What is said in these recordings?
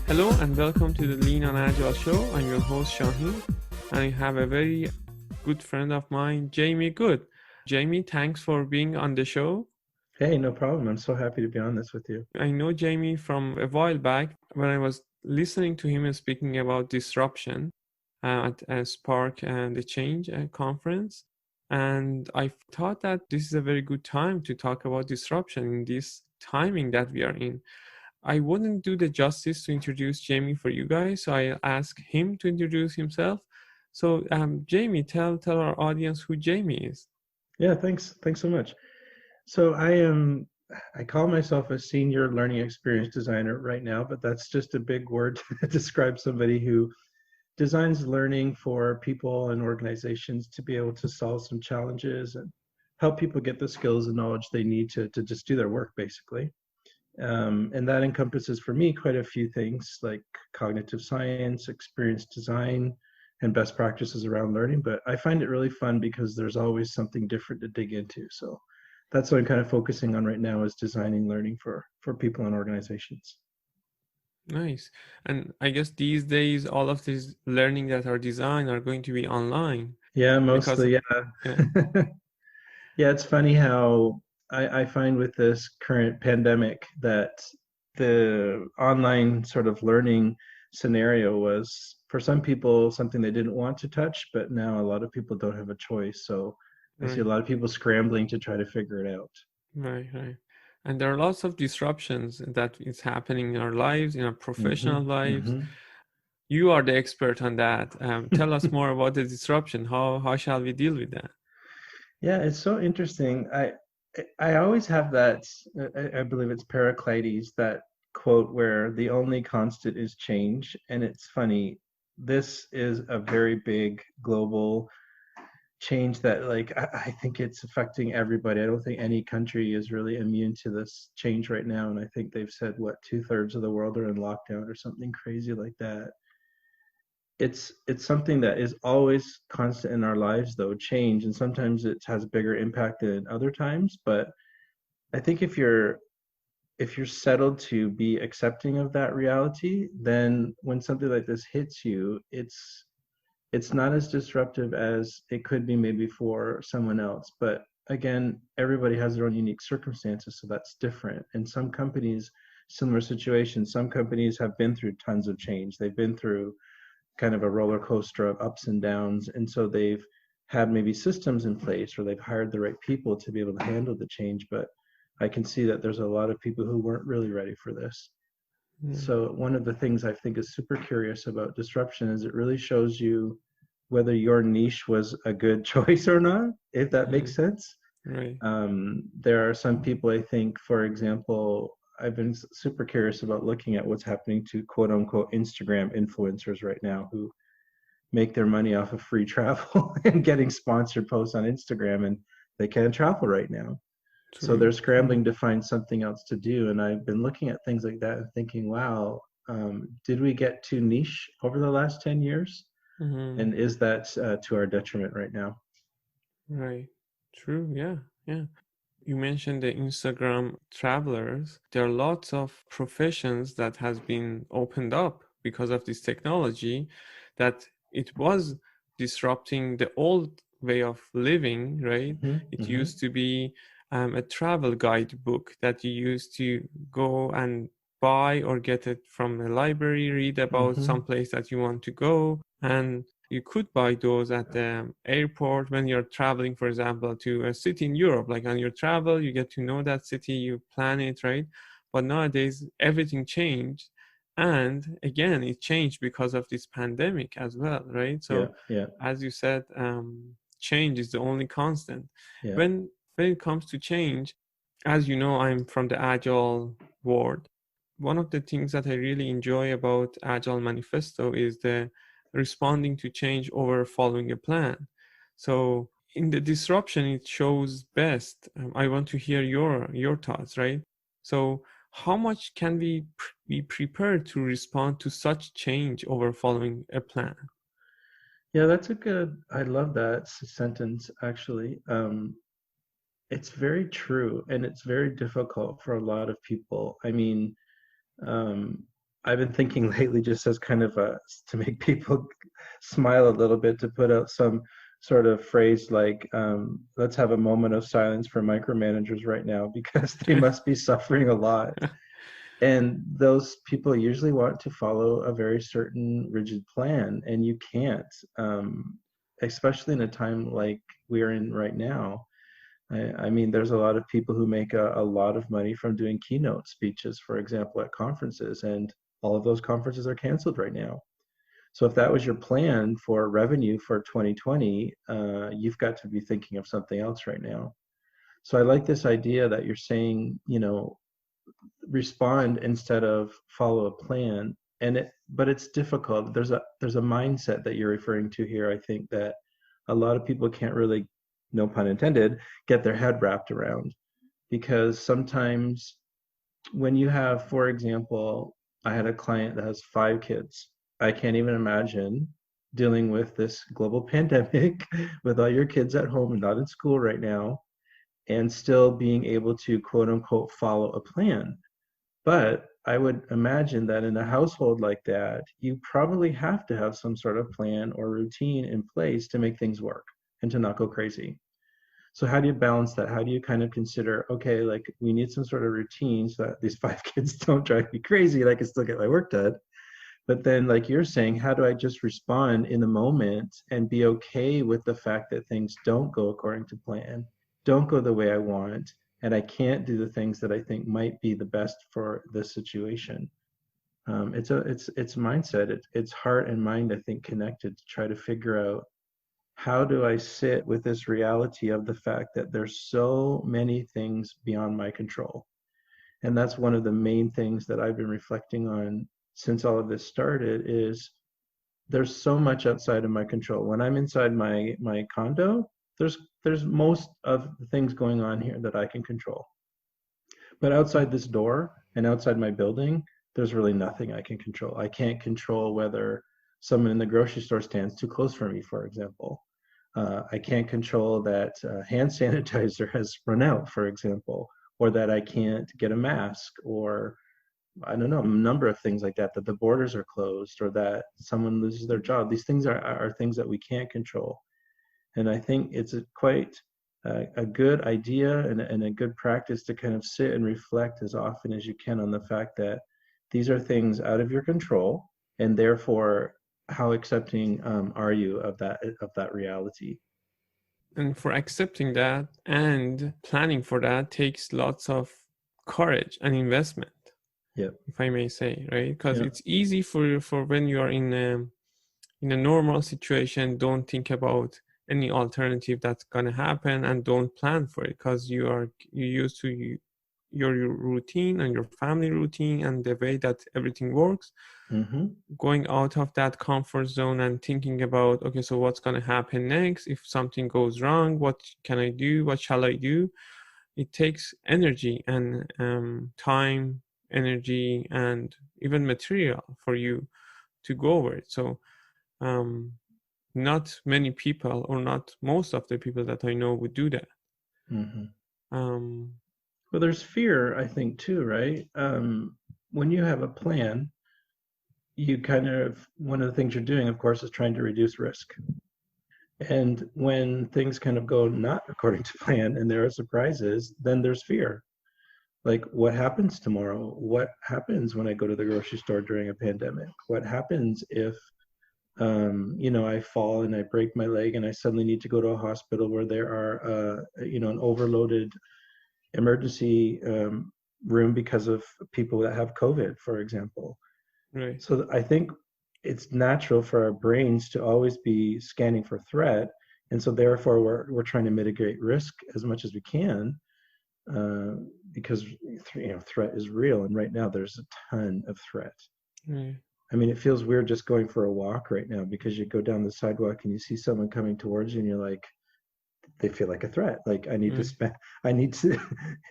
Hello and welcome to the Lean on Agile show. I'm your host Shahin, and I have a very good friend of mine, Jamie Good. Jamie, thanks for being on the show. Hey, no problem. I'm so happy to be on this with you. I know Jamie from a while back when I was listening to him speaking about disruption at a Spark and the Change conference. And I thought that this is a very good time to talk about disruption in this timing that we are in. I wouldn't do the justice to introduce Jamie for you guys, so I ask him to introduce himself. So, Jamie, tell our audience who Jamie is. Yeah, thanks. Thanks so much. So I call myself a senior learning experience designer right now, but that's just a big word to describe somebody who designs learning for people and organizations to be able to solve some challenges and help people get the skills and knowledge they need to just do their work, basically. And that encompasses for me quite a few things like cognitive science, experience design, and best practices around learning. But I find it really fun because there's always something different to dig into. So that's what I'm kind of focusing on right now is designing learning for people and organizations. Nice. And I guess these days, all of these learning that are designed are going to be online Yeah, because, mostly, yeah. yeah, Yeah, it's funny how I find with this current pandemic that the online sort of learning scenario was for some people something they didn't want to touch, but now a lot of people don't have a choice. So I see a right, lot of people scrambling to try to figure it out. right. And there are lots of disruptions that is happening in our lives, in our professional Hmm. lives. Hmm. You are the expert on that. Tell us more about the disruption. How shall we deal with that? Yeah, it's so interesting. I always have that. I believe it's Heraclides, that quote where the only constant is change. And it's funny. This is a very big global change that, like, I think it's affecting everybody. I don't think any country is really immune to this change right now. And I think they've said what 2/3 of the world are in lockdown or something crazy like that. It's something that is always constant in our lives, though change, and sometimes it has a bigger impact than other times. But I think if you're settled to be accepting of that reality, then when something like this hits you, it's not as disruptive as it could be maybe for someone else. But again, everybody has their own unique circumstances, so that's different. And some companies, similar situations, some companies have been through tons of change. They've been through kind of a roller coaster of ups and downs. And so they've had maybe systems in place or they've hired the right people to be able to handle the change. But I can see that there's a lot of people who weren't really ready for this. Mm, So one of the things I think is super curious about disruption is it really shows you whether your niche was a good choice or not, if that makes mm, sense. right. There are some people, I think, for example, I've been super curious about looking at what's happening to quote unquote Instagram influencers right now who make their money off of free travel and getting sponsored posts on Instagram, and they can't travel right now. So True. they're True. scrambling to find something else to do. And I've been looking at things like that and thinking, wow, did we get too niche over the last 10 years? Hmm. And is that to our detriment right now? Right. True. Yeah. Yeah. You mentioned the Instagram travelers. There are lots of professions that has been opened up because of this technology that it was disrupting the old way of living, right? Hmm. It Hmm. used to be a travel guidebook that you used to go and buy or get it from a library, read about Hmm. some place that you want to go, and you could buy those at the airport when you're traveling, for example, to a city in Europe. Like on your travel, you get to know that city, you plan it, right? But nowadays, everything changed. And again, it changed because of this pandemic as well, right? Yeah, So, yeah, as you said, change is the only constant. yeah. When it comes to change, as you know, I'm from the Agile world. One of the things that I really enjoy about Agile Manifesto is the responding to change over following a plan. So in the disruption, it shows best. I want to hear your thoughts, right? So how much can we be prepared to respond to such change over following a plan? Yeah, that's a good, I love that sentence actually. It's very true and it's very difficult for a lot of people. I mean, um, I've been thinking lately, just as kind of a to make people smile a little bit, to put out some sort of phrase like, let's have a moment of silence for micromanagers right now because they must be suffering a lot. And those people usually want to follow a very certain rigid plan, and you can't, especially in a time like we're in right now. I mean, there's a lot of people who make a lot of money from doing keynote speeches, for example, at conferences, and all of those conferences are canceled right now. So if that was your plan for revenue for 2020, you've got to be thinking of something else right now. So I like this idea that you're saying, respond instead of follow a plan. But it's difficult. There's a mindset that you're referring to here. I think that a lot of people can't really, no pun intended, get their head wrapped around, because sometimes when you have, for example, I had a client that has 5 kids. I can't even imagine dealing with this global pandemic with all your kids at home and not in school right now, and still being able to quote unquote follow a plan. But I would imagine that in a household like that, you probably have to have some sort of plan or routine in place to make things work and to not go crazy. So how do you balance that? How do you kind of consider, okay, like we need some sort of routine so that these 5 kids don't drive me crazy and I can still get my work done? But then, like you're saying, how do I just respond in the moment and be okay with the fact that things don't go according to plan, don't go the way I want, and I can't do the things that I think might be the best for this situation? It's mindset. It's heart and mind, I think, connected to try to figure out, how do I sit with this reality of the fact that there's so many things beyond my control? And that's one of the main things that I've been reflecting on since all of this started, is there's so much outside of my control. When I'm inside my condo, there's most of the things going on here that I can control. But outside this door and outside my building, there's really nothing I can control. I can't control whether someone in the grocery store stands too close for me, for example. I can't control that hand sanitizer has run out, for example, or that I can't get a mask, or I don't know, a number of things like that, that the borders are closed, or that someone loses their job. These things are things that we can't control. And I think it's quite a good idea and a good practice to kind of sit and reflect as often as you can on the fact that these are things out of your control, and therefore, how accepting are you of that reality? And for accepting that and planning for that takes lots of courage and investment, Yep. if I may say, right? Because Yeah. it's easy for when you are in a normal situation, don't think about any alternative that's gonna happen and don't plan for it because you used to your routine and your family routine and the way that everything works. Mm-hmm. Going out of that comfort zone and thinking about, okay, so what's going to happen next if something goes wrong, what can I do, what shall I do? It takes energy and time, energy, and even material for you to go over it. So um, not many people, or not most of the people that I know, would do that. Mm-hmm. um, Well, there's fear, I think, too, right? When you have a plan, you kind of, one of the things you're doing, of course, is trying to reduce risk. And when things kind of go not according to plan and there are surprises, then there's fear. Like, what happens tomorrow? What happens when I go to the grocery store during a pandemic? What happens if, I fall and I break my leg and I suddenly need to go to a hospital where there are, an overloaded emergency room because of people that have COVID, for example. right. So I think it's natural for our brains to always be scanning for threat, and so therefore we're trying to mitigate risk as much as we can, uh, because threat is real, and right now there's a ton of threat. Right. I mean, it feels weird just going for a walk right now, because you go down the sidewalk and you see someone coming towards you, and you're like, they feel like a threat. Like, Right. I need to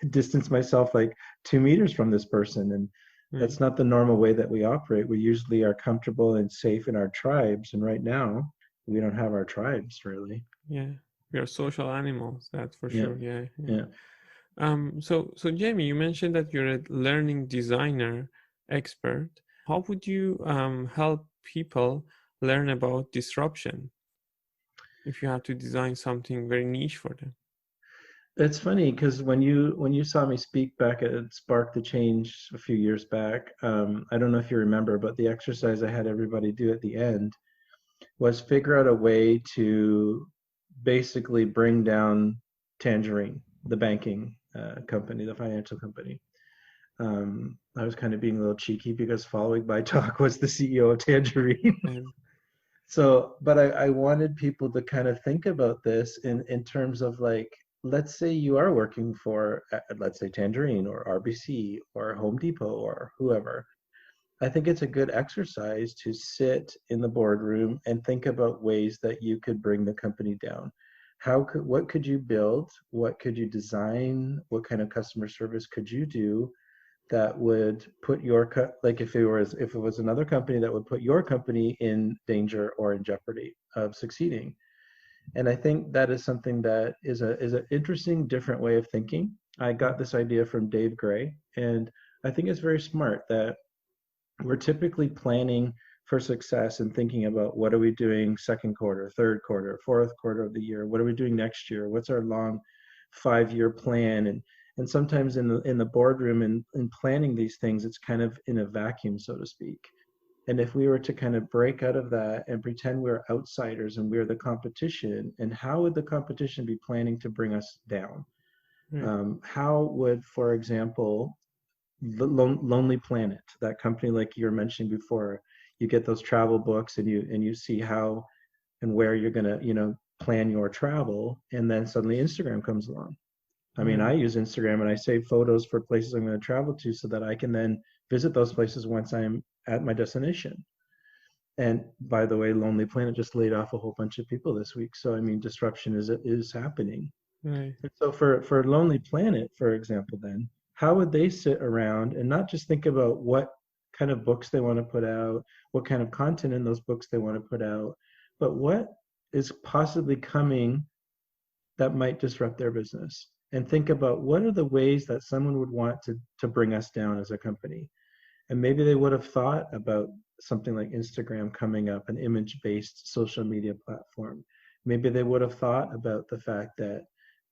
distance myself like 2 meters from this person. And Right. that's not the normal way that we operate. We usually are comfortable and safe in our tribes. And right now, we don't have our tribes really. Yeah, we are social animals, that's for Yeah. sure. Yeah, yeah. Yeah. So Jamie, you mentioned that you're a learning designer expert. How would you help people learn about disruption if you have to design something very niche for them? It's funny because when you saw me speak back at Spark the Change a few years back, I don't know if you remember, but the exercise I had everybody do at the end was figure out a way to basically bring down Tangerine, the banking company, the financial company. I was kind of being a little cheeky because following my talk was the CEO of Tangerine. And So, but I wanted people to kind of think about this in terms of like, let's say you are working for, let's say Tangerine or RBC or Home Depot or whoever. I think it's a good exercise to sit in the boardroom and think about ways that you could bring the company down. What could you build? What could you design? What kind of customer service could you do that would put your like if it was another company that would put your company in danger or in jeopardy of succeeding. And I think that is something that is an interesting different way of thinking. I got this idea from Dave Gray, and I think it's very smart that we're typically planning for success and thinking about what are we doing second quarter, third quarter, fourth quarter of the year, what are we doing next year, what's our long 5-year plan. And sometimes in the boardroom and in planning these things, it's kind of in a vacuum, so to speak. And if we were to kind of break out of that and pretend we're outsiders and we're the competition, and how would the competition be planning to bring us down? right, How would, for example, the Lonely Planet, that company like you were mentioning before, you get those travel books and you see how and where you're gonna, plan your travel, and then suddenly Instagram comes along. I mean, I right, use Instagram and I save photos for places I'm going to travel to so that I can then visit those places once I'm at my destination. And by the way, Lonely Planet just laid off a whole bunch of people this week. So I mean, disruption is happening. right, And so for Lonely Planet, for example, then how would they sit around and not just think about what kind of books they want to put out, what kind of content in those books they want to put out, but what is possibly coming that might disrupt their business? And think about what are the ways that someone would want to bring us down as a company. And maybe they would have thought about something like Instagram coming up, an image based social media platform. Maybe they would have thought about the fact that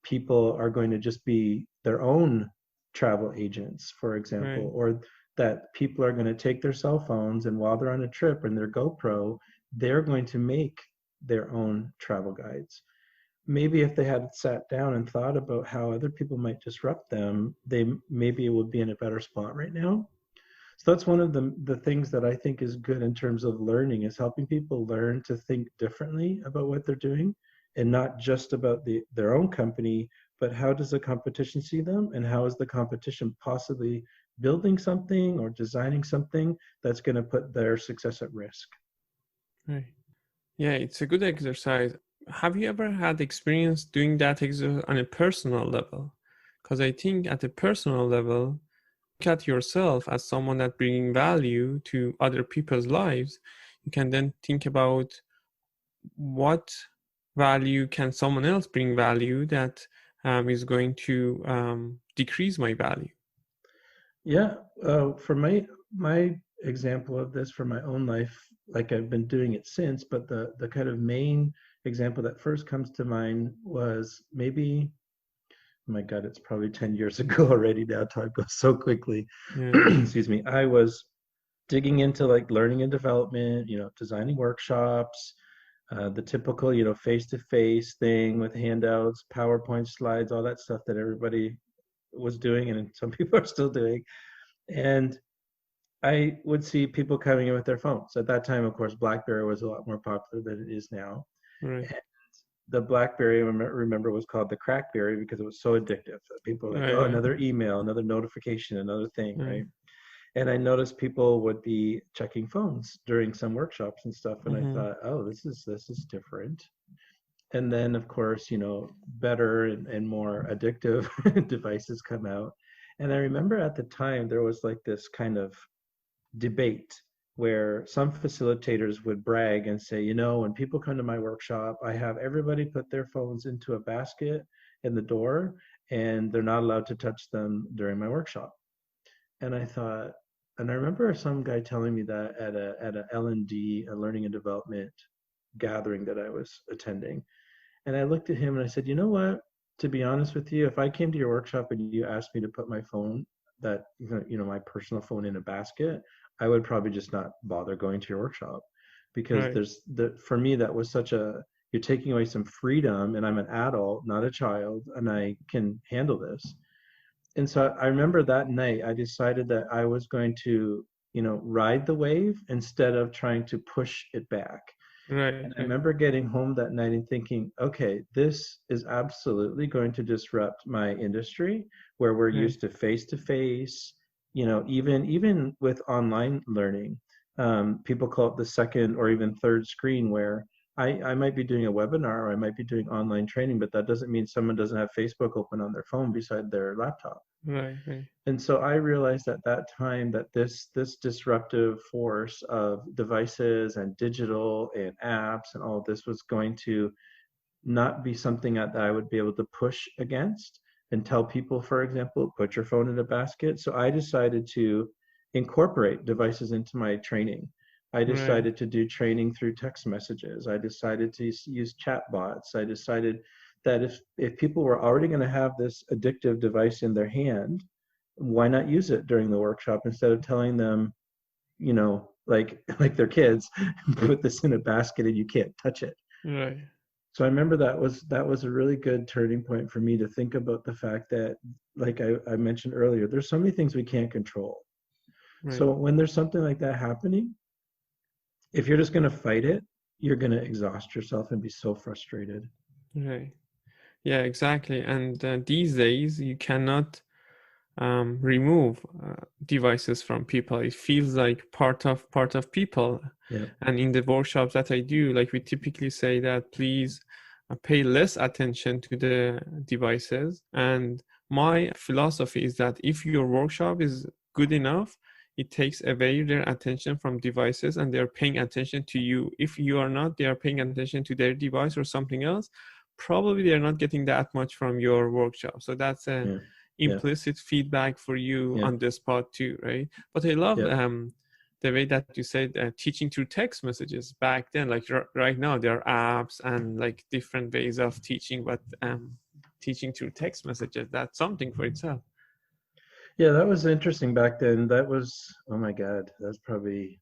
people are going to just be their own travel agents, for example, right, or that people are going to take their cell phones and while they're on a trip and their GoPro, they're going to make their own travel guides. Maybe if they had sat down and thought about how other people might disrupt them, they maybe would be in a better spot right now. So that's one of the things that I think is good in terms of learning, is helping people learn to think differently about what they're doing and not just about their own company, but how does the competition see them and how is the competition possibly building something or designing something that's going to put their success at risk. right. Yeah, it's a good exercise. Have you ever had experience doing that exercise on a personal level? Because I think at a personal level, look at yourself as someone that bringing value to other people's lives. You can then think about what value can someone else bring value that is going to decrease my value. Yeah, for my example of this for my own life, like I've been doing it since, but the kind of main example that first comes to mind was maybe, oh my God, it's probably 10 years ago already now. Time goes so quickly. Yeah, Excuse me. I was digging into like learning and development, designing workshops, the typical, face-to-face thing with handouts, PowerPoint slides, all that stuff that everybody was doing and some people are still doing. And I would see people coming in with their phones. At that time, of course, BlackBerry was a lot more popular than it is now. right, And the BlackBerry, remember, was called the Crackberry because it was so addictive. People were like, right, oh, right, another email, another notification, another thing, right. right? And I noticed people would be checking phones during some workshops and stuff. And I Mm-hmm. thought, oh, this is different. And then, of course, better and more addictive devices come out. And I remember at the time there was like this kind of debate where some facilitators would brag and say, when people come to my workshop, I have everybody put their phones into a basket in the door and they're not allowed to touch them during my workshop. And I thought, And I remember some guy telling me that at a L&D, a learning and development gathering that I was attending. And I looked at him and I said, you know what? To be honest with you, if I came to your workshop and you asked me to put my phone, that, my personal phone in a basket, I would probably just not bother going to your workshop because Right, for me, that was such a, you're taking away some freedom and I'm an adult, not a child, and I can handle this. And so I remember that night I decided that I was going to, ride the wave instead of trying to push it back. right, And I right, remember getting home that night and thinking, okay, this is absolutely going to disrupt my industry where we're right, used to face, even with online learning. People call it the second or even third screen where I might be doing a webinar or I might be doing online training, but that doesn't mean someone doesn't have Facebook open on their phone beside their laptop. right, right, And so I realized at that time that this disruptive force of devices and digital and apps and all of this was going to not be something that I would be able to push against and tell people, for example, put your phone in a basket. So I decided to incorporate devices into my training. I right, decided to do training through text messages. I decided to use chat bots. I decided that if people were already going to have this addictive device in their hand, why not use it during the workshop instead of telling them, like they're kids, put this in a basket and you can't touch it. right, So I remember that was a really good turning point for me to think about the fact that, like I mentioned earlier, there's so many things we can't control. right, So when there's something like that happening, if you're just going to fight it, you're going to exhaust yourself and be so frustrated. right. Yeah, exactly. And these days, you cannot remove devices from people. It feels like part of people. Yeah, And in the workshops that I do, like we typically say that please pay less attention to the devices. And my philosophy is that if your workshop is good enough, it takes away their attention from devices and they're paying attention to you. If you are not, they are paying attention to their device or something else. Probably they're not getting that much from your workshop. So that's a yeah, yeah, implicit feedback for you yeah, on the spot too, right? But I love yeah, the way that you said teaching through text messages back then. Like right now, there are apps and like different ways of teaching, but teaching through text messages, that's something for itself. yeah. That was interesting back then. That was, oh my God, that's probably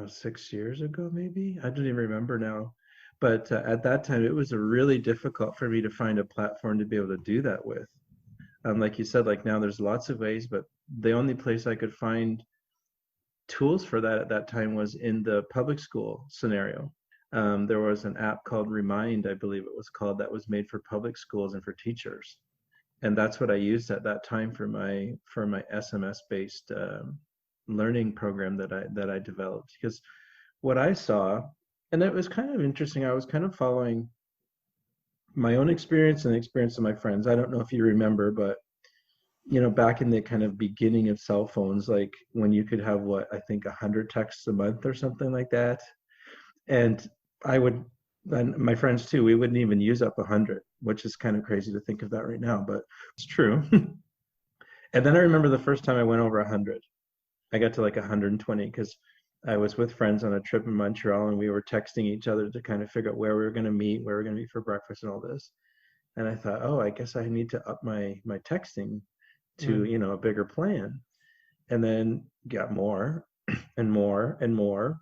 6 years ago, maybe. I don't even remember now. But at that time, it was really difficult for me to find a platform to be able to do that with. Like you said, like now there's lots of ways, but the only place I could find tools for that at that time was in the public school scenario. There was an app called Remind, I believe it was called, that was made for public schools and for teachers, and that's what I used at that time for my SMS based learning program that I developed. Because what I saw, and it was kind of interesting, I was kind of following my own experience and the experience of my friends. I don't know if you remember, but back in the kind of beginning of cell phones, like when you could have what I think 100 texts a month or something like that, and I would, and my friends too, we wouldn't even use up 100, which is kind of crazy to think of that right now, but it's true. And then I remember the first time I went over 100, I got to like 120 because I was with friends on a trip in Montreal and we were texting each other to kind of figure out where we were going to meet, where we were going to meet for breakfast and all this. And I thought, oh, I guess I need to up my texting to, Right, a bigger plan. And then got more and more and more.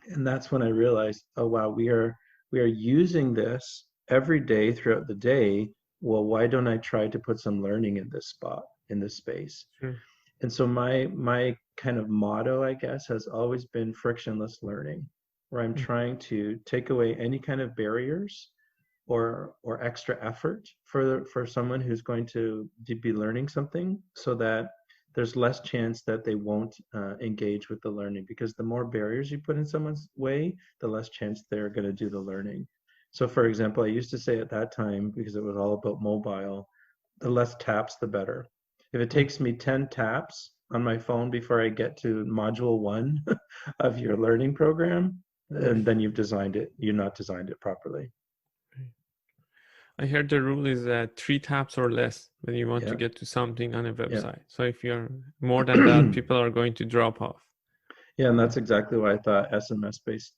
And that's when I realized, oh wow, we are using this every day throughout the day. Well, why don't I try to put some learning in this spot, in this space? sure. And so my kind of motto, I guess, has always been frictionless learning, where I'm Mm, trying to take away any kind of barriers or extra effort for someone who's going to be learning something, so that there's less chance that they won't engage with the learning, because the more barriers you put in someone's way, the less chance they're going to do the learning. So for example, I used to say at that time, because it was all about mobile, the less taps the better. If it mm, takes me 10 taps on my phone before I get to module 1 of your learning program, right, and then you've not designed it properly. right. I heard the rule is 3 taps or less when you want to Yeah, get to something on a yeah. website. So if you're more than that, people are going to drop off. Yeah, and that's exactly why I thought SMS-based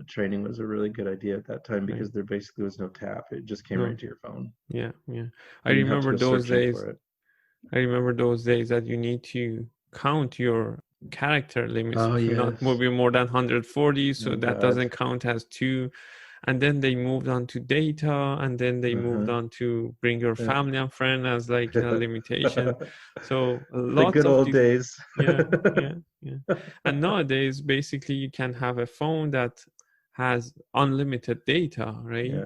training was a really good idea at that time Right? because there basically was no tap. It just came No. right to your phone. Yeah, yeah. I You didn't have to remember go those searching days. for it. I remember those days that you need to count your character limits. Oh, If you're not yes. moving more than 140, so Oh, that God. doesn't count as two. And then they moved on to data, and then they moved Uh-huh. on to bring your Yeah. family and friend as like a limitation. So The lots good of old these. days. Yeah, yeah, yeah. And nowadays, basically, you can have a phone that has unlimited data, right? Yeah.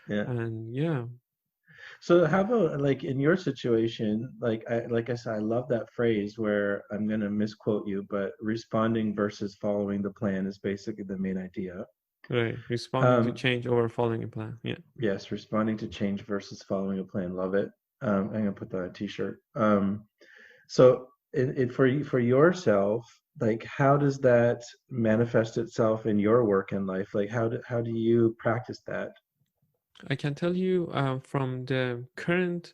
Yeah. And yeah, So how about like in your situation, like I said, I love that phrase where I'm gonna misquote you, but responding versus following the plan is basically the main idea. right. Responding to Um, change over following a plan. Yeah. yes, responding to change versus following a plan. Love it. I'm gonna put that on a t-shirt. So for yourself, like how does that manifest itself in your work and life? Like how do you practice that? I can tell you from the current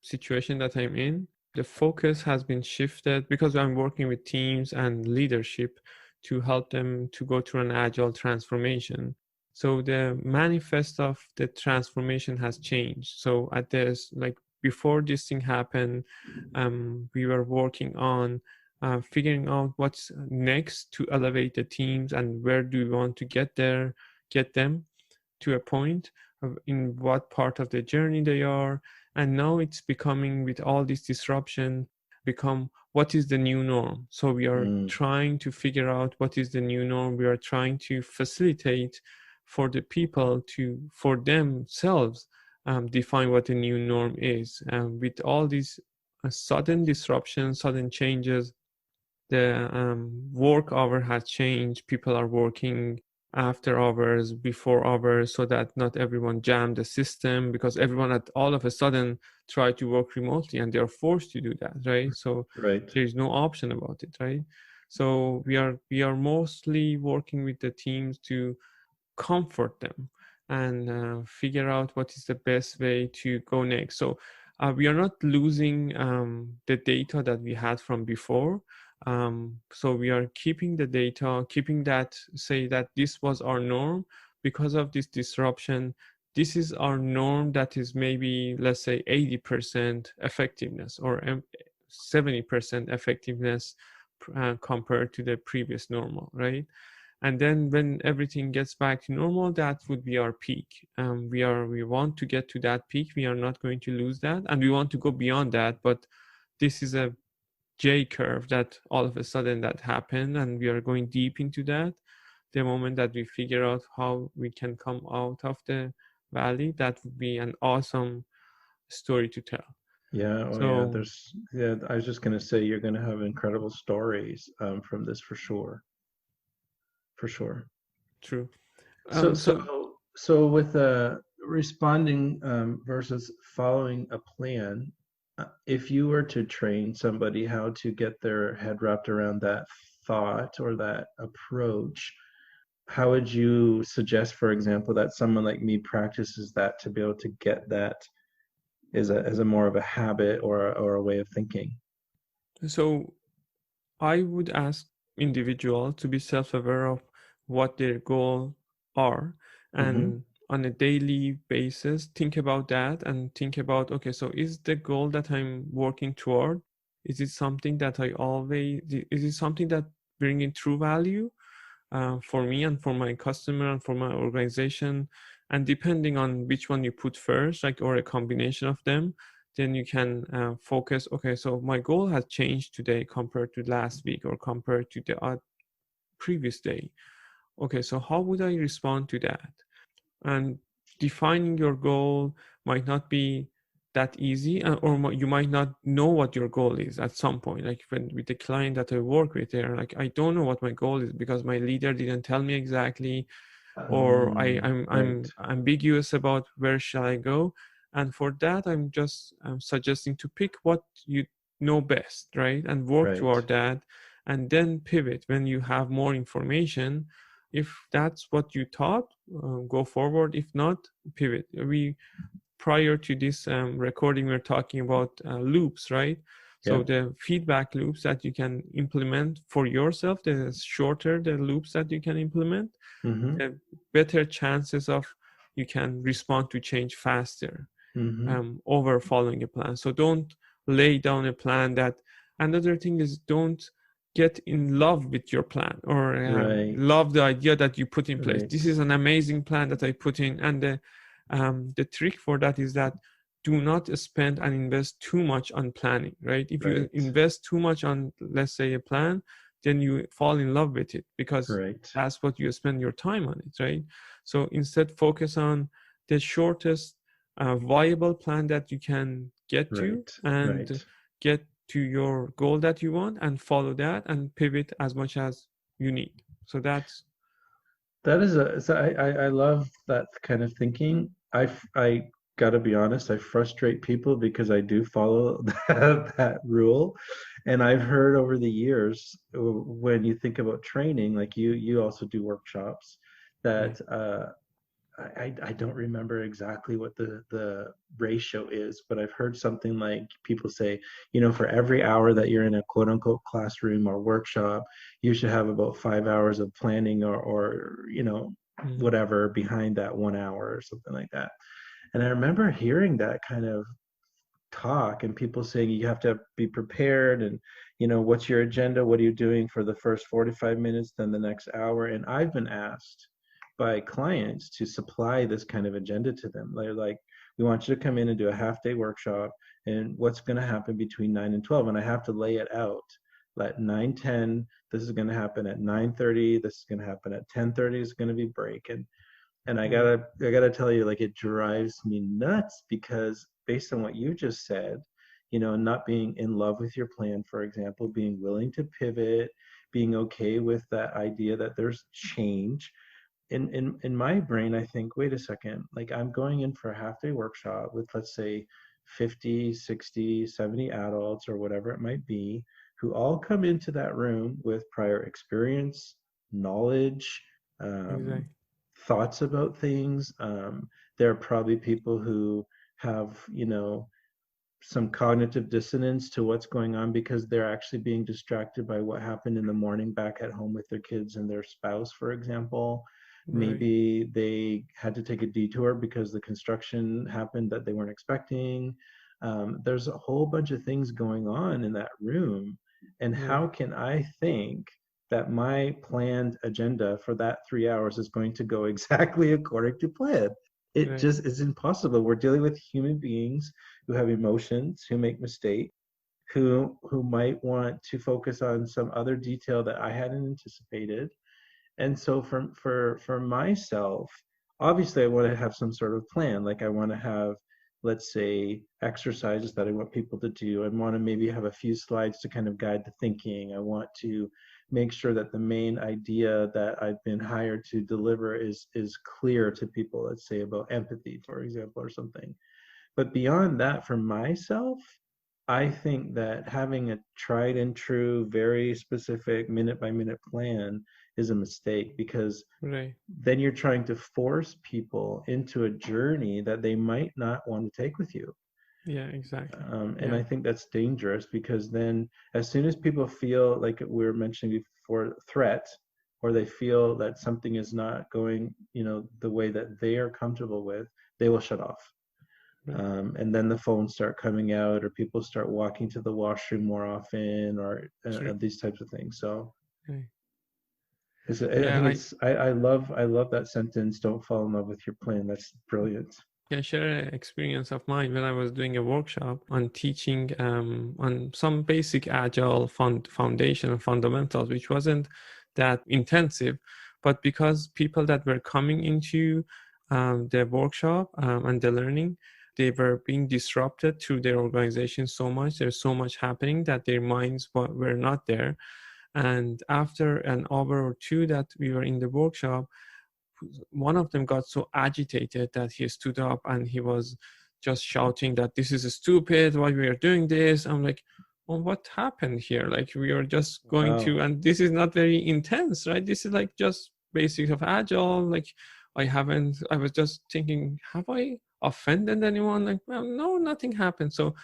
situation that I'm in, the focus has been shifted because I'm working with teams and leadership to help them to go through an agile transformation. So the manifest of the transformation has changed. So at this, like before this thing happened, we were working on figuring out what's next to elevate the teams and where do we want to get them to a point of in what part of the journey they are. And now it's becoming, with all this disruption, become what is the new norm. So we are Mm, trying to figure out what is the new norm. We are trying to facilitate for the people to for themselves define what the new norm is. With all these sudden disruptions, sudden changes, the work hour has changed. People are working after hours, before hours, so that not everyone jammed the system, because everyone at all of a sudden try to work remotely and they are forced to do that, right? So right. there is no option about it, right? So we are mostly working with the teams to comfort them and figure out what is the best way to go next. So we are not losing the data that we had from before. So we are keeping the data, keeping that, say that this was our norm because of this disruption. This is our norm that is maybe, let's say, 80% effectiveness or 70% effectiveness compared to the previous normal, right? And then when everything gets back to normal, that would be our peak. We want to get to that peak. We are not going to lose that, and we want to go beyond that. But this is a J curve that all of a sudden that happened, and we are going deep into that. The moment that we figure out how we can come out of the valley, that would be an awesome story to tell. Yeah, oh yeah, So yeah, I was just gonna say you're gonna have incredible stories from this for sure. For sure. true. So so So so with responding versus following a plan, if you were to train somebody how to get their head wrapped around that thought or that approach, how would you suggest, for example, that someone like me practices that to be able to get that as a more of a habit or a way of thinking? so I would ask individuals to be self-aware of what their goals are, Mm-hmm. and on a daily basis think about that and think about, okay, so is the goal that I'm working toward, is it something that I always, is it something that bringing true value for me and for my customer and for my organization? And depending on which one you put first, like, or a combination of them, then you can focus, okay, so my goal has changed today compared to last week or compared to the previous day. Okay, so how would I respond to that? And defining your goal might not be that easy, or you might not know what your goal is at some point. Like when with the client that I work with, they're like, I don't know what my goal is because my leader didn't tell me exactly, or Right. I'm ambiguous about where shall I go. And for that, I'm suggesting to pick what you know best, right, and work Right. toward that, and then pivot when you have more information. If that's what you thought, go forward. If not, pivot. We prior to this recording, we're talking about loops, right? So Yeah. the feedback loops that you can implement for yourself, the shorter the loops that you can implement, Mm-hmm. the better chances of you can respond to change faster Mm-hmm. over following a plan. So don't lay down a plan that. Another thing is, don't get in love with your plan, or Right. love the idea that you put in place. Right. This is an amazing plan that I put in, and the trick for that is that do not spend and invest too much on planning, right? If you Right. invest too much on, let's say, a plan, then you fall in love with it because Right. that's what you spend your time on it, right? So instead, focus on the shortest viable plan that you can get to, Right. and Right. get to your goal that you want, and follow that and pivot as much as you need. So that's That is a, so I love that kind of thinking. I gotta be honest, I frustrate people because I do follow that rule. And I've heard over the years when you think about training, like you also do workshops, right. that I don't remember exactly what the ratio is, but I've heard something like people say, for every hour that you're in a quote unquote classroom or workshop, you should have about 5 hours of planning or Mhm. whatever behind that 1 hour or something like that. And I remember hearing that kind of talk and people saying you have to be prepared and what's your agenda, what are you doing for the first 45 minutes, then the next hour. And I've been asked by clients to supply this kind of agenda to them. They're like, we want you to come in and do a half day workshop, and what's going to happen between 9 and 12, and I have to lay it out. At 9:10 this is going to happen, at 9:30 this is going to happen, at 10:30 is going to be break. And Right. I gotta tell you, like, it drives me nuts because based on what you just said, not being in love with your plan, for example, being willing to pivot, being okay with that idea that there's change. In my brain, I think, wait a second, like I'm going in for a half day workshop with, let's say, 50, 60, 70 adults or whatever it might be, who all come into that room with prior experience, knowledge, um, Exactly. thoughts about things. There are probably people who have, some cognitive dissonance to what's going on because they're actually being distracted by what happened in the morning back at home with their kids and their spouse, for example. Right. Maybe they had to take a detour because the construction happened that they weren't expecting. There's a whole bunch of things going on in that room. And Right. how can I think that my planned agenda for that 3 hours is going to go exactly according to plan? It Right. just is impossible. We're dealing with human beings who have emotions, who make mistakes, who might want to focus on some other detail that I hadn't anticipated. And so for myself, obviously I want to have some sort of plan. Like I want to have, let's say, exercises that I want people to do. I want to maybe have a few slides to kind of guide the thinking. I want to make sure that the main idea that I've been hired to deliver is clear to people, let's say about empathy, for example, or something. But beyond that, for myself, I think that having a tried and true, very specific minute by minute plan is a mistake because Right. then you're trying to force people into a journey that they might not want to take with you. Yeah, exactly. And Yeah. I think that's dangerous because then as soon as people feel like we were mentioning before, threat, or they feel that something is not going, the way that they are comfortable with, they will shut off. Right. And then the phones start coming out, or people start walking to the washroom more often, or True. these types of things. So Right. I Yeah, think I I love that sentence. Don't fall in love with your plan. That's brilliant. can share an experience of mine when I was doing a workshop on teaching on some basic agile foundation and fundamentals, which wasn't that intensive, but because people that were coming into the workshop and the learning, they were being disrupted through their organization so much. There's so much happening that their minds were not there. And after an hour or two that we were in the workshop, one of them got so agitated that he stood up and he was just shouting that this is stupid, why we are doing this. I'm like, well, what happened here? Like, we are just going Wow. to, and this is not very intense, right? This is like just basics of agile. Like, I was just thinking, have I offended anyone? Like, well, no, nothing happened. So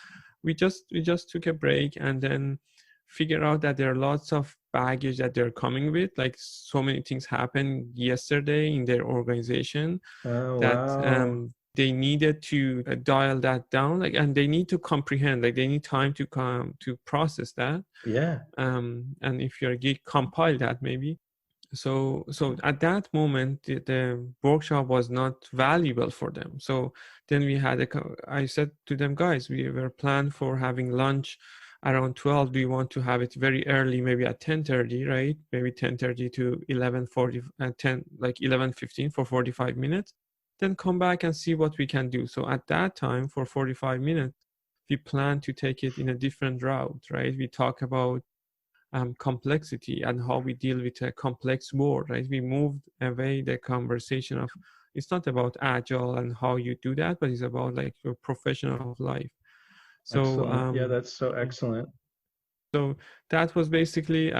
we just took a break and then figure out that there are lots of baggage that they're coming with. Like so many things happened yesterday in their organization Oh, that wow. they needed to dial that down, like, and they need to comprehend, like they need time to come to process that, Yeah, and if you're a geek, compile that maybe. So at that moment the workshop was not valuable for them. So then we had I said to them, guys, we were planned for having lunch around 12. Do you want to have it very early, maybe at 10:30, right? Maybe 10:30 to 11:40, 10, like 11:15 for 45 minutes, then come back and see what we can do. So at that time, for 45 minutes, we plan to take it in a different route, right? We talk about complexity and how we deal with a complex world, right? We moved away the conversation of, it's not about agile and how you do that, but it's about like your professional of life. So excellent. Yeah, that's so excellent. so that was basically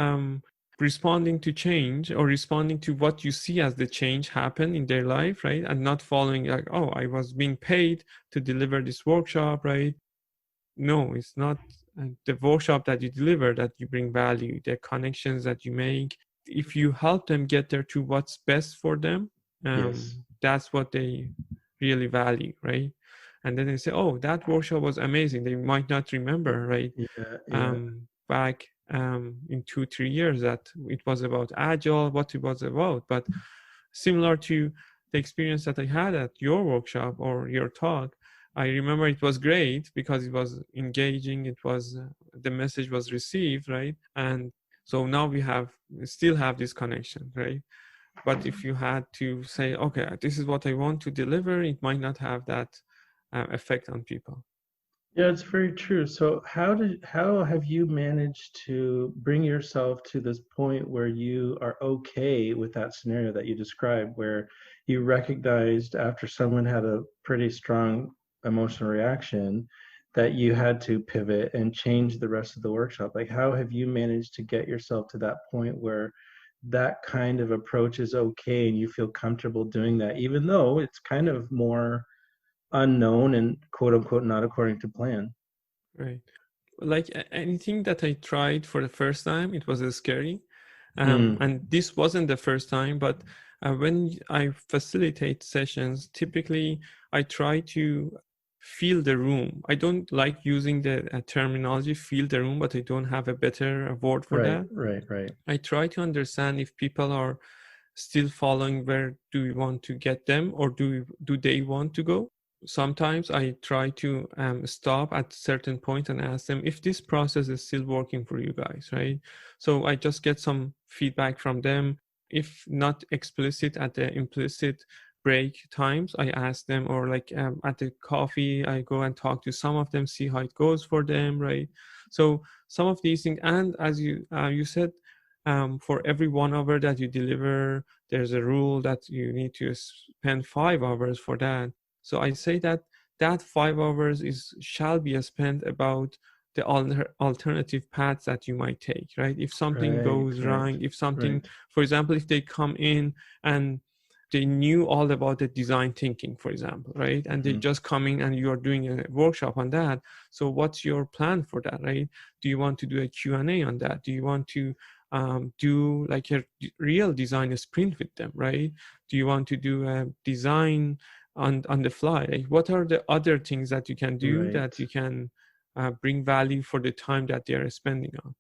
responding to change, or responding to what you see as the change happen in their life, right? And not following like, oh, I was being paid to deliver this workshop, right? No, it's not the workshop that you deliver that you bring value, the connections that you make. If you help them get there to what's best for them, Yes. that's what they really value, right? And then they say, oh, that workshop was amazing. They might not remember, right? Yeah, yeah. Back in 2 3 years that it was about agile, what it was about. But similar to the experience that I had at your workshop or your talk, I remember it was great because it was engaging. It was the message was received, right? And so now we still have this connection, right? But if you had to say, okay, this is what I want to deliver, it might not have that effect on people. Yeah, it's very true. So how have you managed to bring yourself to this point where you are okay with that scenario that you described, where you recognized after someone had a pretty strong emotional reaction that you had to pivot and change the rest of the workshop? Like, how have you managed to get yourself to that point where that kind of approach is okay and you feel comfortable doing that, even though it's kind of more unknown and quote unquote not according to plan? Right. Like anything that I tried for the first time, it was scary. Mm, And this wasn't the first time, but when I facilitate sessions, typically I try to feel the room. I don't like using the terminology feel the room, but I don't have a better word for right, that. right, right. I try to understand if people are still following where do we want to get them, or do they want to go. Sometimes I try to stop at certain point and ask them if this process is still working for you guys, right? So I just get some feedback from them. If not explicit, at the implicit break times, I ask them, or like at the coffee, I go and talk to some of them, see how it goes for them, right? So some of these things, and as you said, for every 1 hour that you deliver, there's a rule that you need to spend 5 hours for that. So I say that that 5 hours is shall be spent about the alternative paths that you might take, right? If something Right, goes right, wrong, if something, right. for example, if they come in and they knew all about the design thinking, for example, right? And they Hmm. just coming and you're doing a workshop on that. So what's your plan for that, right? Do you want to do a Q&A on that? Do you want to do like a real design sprint with them, right? Do you want to do a design on the fly? Like, what are the other things that you can do Right. that you can bring value for the time that they are spending on?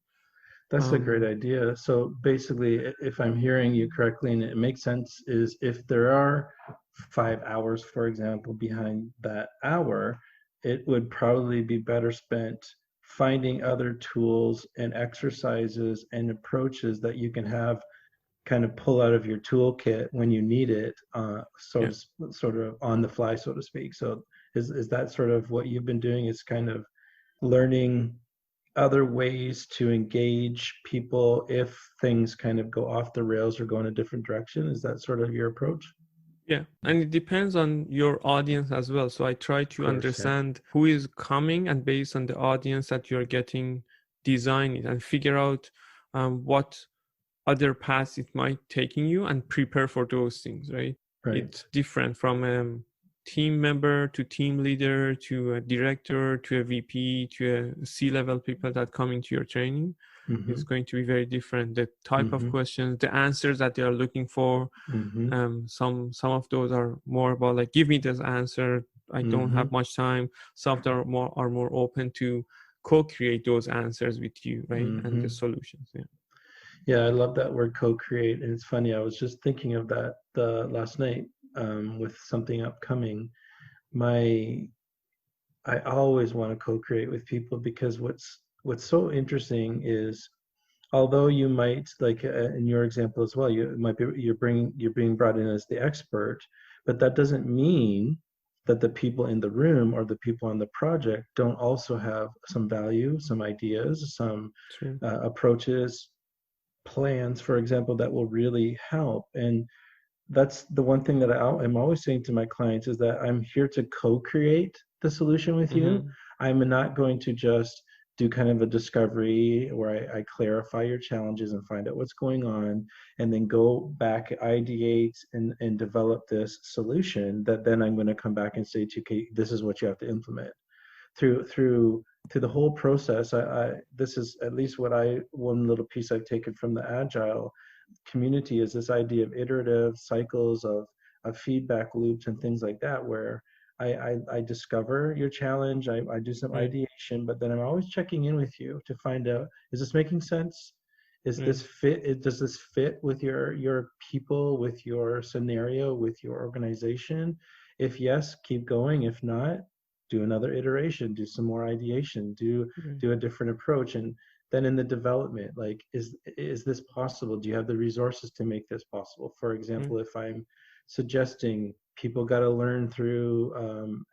That's a great Um, idea. So basically, if I'm hearing you correctly and it makes sense, is if there are 5 hours, for example, behind that hour, it would probably be better spent finding other tools and exercises and approaches that you can have kind of pull out of your toolkit when you need it, yeah. sort of on the fly, so to speak. So is that sort of what you've been doing? Is kind of learning other ways to engage people if things kind of go off the rails or go in a different direction? Is that sort of your approach? Yeah, and it depends on your audience as well. So I try Of to course, yeah. understand who is coming, and based on the audience that you're getting, design it and figure out what other paths it might taking you and prepare for those things, right? Right. It's different from team member to team leader to a director to a VP to a C-level people that come into your training Mm-hmm. is going to be very different. The type of Mm-hmm. questions, the answers that they are looking for, Mm-hmm. some of those are more about like, give me this answer. I don't Mm-hmm. have much time. Some of them are more open to co-create those answers with you, right? And Mm-hmm. the solutions. Yeah. Yeah, I love that word co-create. And it's funny, I was just thinking of that last night with something upcoming. My I always want to co-create with people because what's so interesting is although you might like in your example as well, you might be you're being brought in as the expert, but that doesn't mean that the people in the room or the people on the project don't also have some value, some ideas, some True. approaches, plans, for example, that will really help. And that's the one thing that I'm always saying to my clients is that I'm here to co-create the solution with you. Mm-hmm. I'm not going to just do kind of a discovery where I clarify your challenges and find out what's going on and then go back, ideate and develop this solution that then I'm going to come back and say to you, okay, this is what you have to implement through the whole process. This is at least what I one little piece I've taken from the agile community is this idea of iterative cycles of feedback loops and things like that, where I discover your challenge, I do some Right. ideation, but then I'm always checking in with you to find out, is this making sense? Is Right. this fit? Does this fit with your people, with your scenario, with your organization? If yes, keep going. If not, do another iteration, do some more ideation, Right. do a different approach. And then in the development, like is this possible? Do you have the resources to make this possible? For Right. example, if I'm suggesting people got to learn through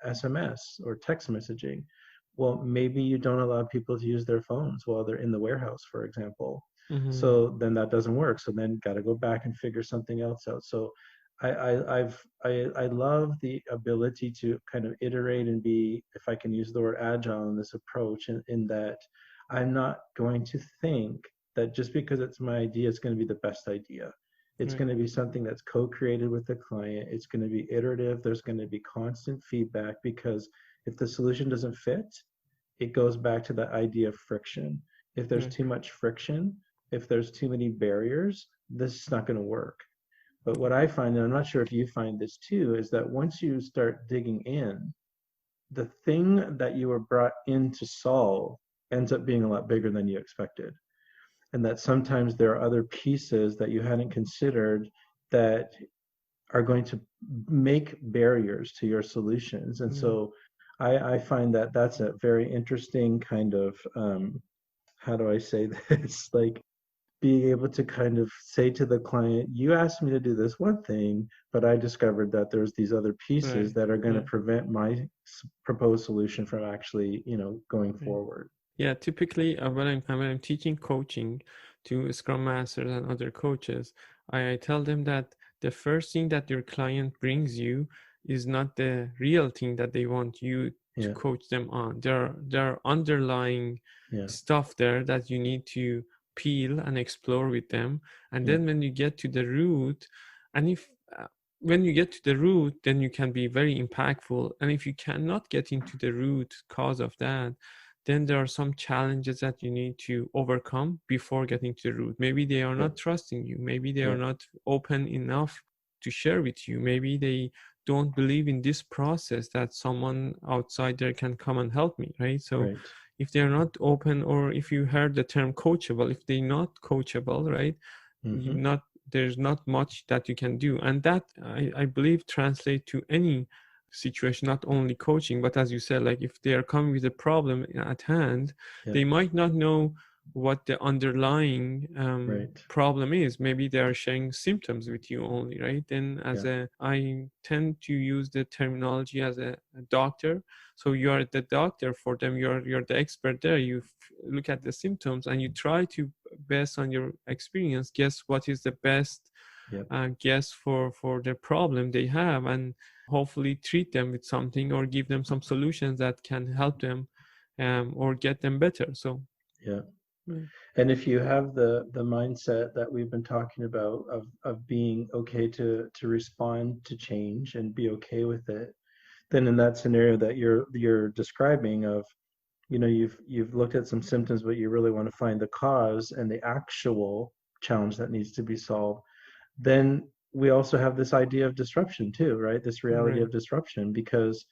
SMS or text messaging, well, maybe you don't allow people to use their phones while they're in the warehouse, for example. Mm-hmm. So then that doesn't work. So then got to go back and figure something else out. So I love the ability to kind of iterate and be, if I can use the word agile in this approach, in that I'm not going to think that just because it's my idea, it's going to be the best idea. It's Right. going to be something that's co-created with the client. It's going to be iterative. There's going to be constant feedback because if the solution doesn't fit, it goes back to that idea of friction. If there's Right. too much friction, if there's too many barriers, this is not going to work. But what I find, and I'm not sure if you find this too, is that once you start digging in, the thing that you were brought in to solve ends up being a lot bigger than you expected. And that sometimes there are other pieces that you hadn't considered that are going to make barriers to your solutions. And Right. so I find that that's a very interesting kind of, how do I say this? Like being able to kind of say to the client, you asked me to do this one thing, but I discovered that there's these other pieces Right. that are going to Right. prevent my proposed solution from actually, going Right. forward. Yeah, typically when I'm teaching coaching to Scrum Masters and other coaches, I tell them that the first thing that your client brings you is not the real thing that they want you to Yeah, coach them on. There are underlying yeah, stuff there that you need to peel and explore with them. And yeah, then when you get to the root, and if when you get to the root, then you can be very impactful. And if you cannot get into the root cause of that, then there are some challenges that you need to overcome before getting to the root. Maybe they are yeah, not trusting you. Maybe they are yeah, not open enough to share with you. Maybe they don't believe in this process that someone outside there can come and help me, right? So right. if they're not open, or if you heard the term coachable, if they're not coachable, right? You Mm-hmm. not There's not much that you can do. And that I believe translate to any situation, not only coaching, but as you said, like if they are coming with a problem at hand, Yeah, they might not know what the underlying right. problem is. Maybe they are sharing symptoms with you only, right? Then Yeah, I tend to use the terminology as a doctor. So you are the doctor for them. You're the expert there. You look at the symptoms and you try to, based on your experience, guess what is the best yep, guess for the problem they have, and hopefully treat them with something or give them some solutions that can help them, or get them better. So yeah. yeah. And if you have the mindset that we've been talking about of being okay to respond to change and be okay with it, then in that scenario that you're describing of, you've looked at some symptoms, but you really want to find the cause and the actual challenge that needs to be solved, then we also have this idea of disruption too, right? This reality Right, of disruption, because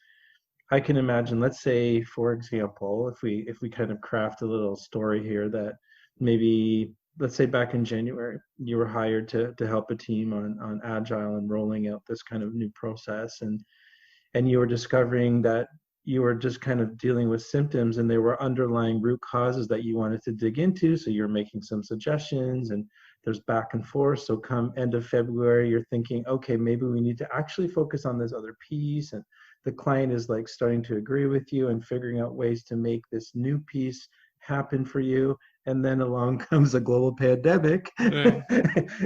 I can imagine, let's say, for example, if we kind of craft a little story here, that maybe, let's say back in January, you were hired to help a team on agile and rolling out this kind of new process, and you were discovering that you were just kind of dealing with symptoms, and there were underlying root causes that you wanted to dig into. So you're making some suggestions, and there's back and forth. So come end of February, you're thinking, okay, maybe we need to actually focus on this other piece. And the client is like starting to agree with you and figuring out ways to make this new piece happen for you. And then along comes a global pandemic right,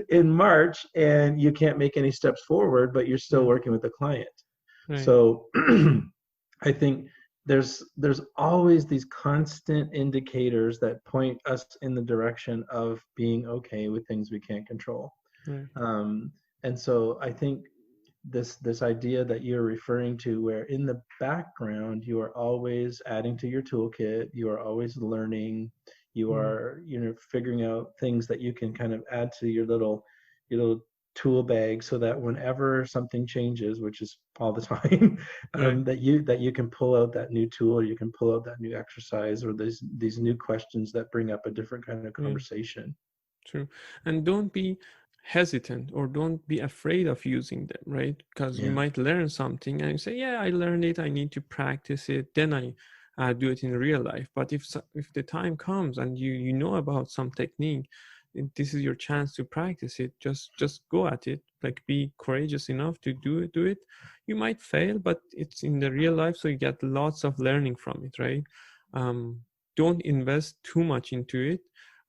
in March, and you can't make any steps forward, but you're still right, working with the client. right, So I think there's always these constant indicators that point us in the direction of being okay with things we can't control. right, Um, and so I think this idea that you're referring to, where in the background you are always adding to your toolkit, you are always learning, you mm, are figuring out things that you can kind of add to your little tool bag, so that whenever something changes, which is all the time, right, that you can pull out that new tool, or you can pull out that new exercise, or these new questions that bring up a different kind of right. conversation. True. And don't be hesitant or don't be afraid of using them, right? Because you Yeah, might learn something and you say, yeah, I learned it. I need to practice it. Then I do it in real life. But if the time comes and you know about some technique, this is your chance to practice it. Just go at it. Like be courageous enough to do it. You might fail, but it's in the real life, so you get lots of learning from it, right? Um, don't invest too much into it.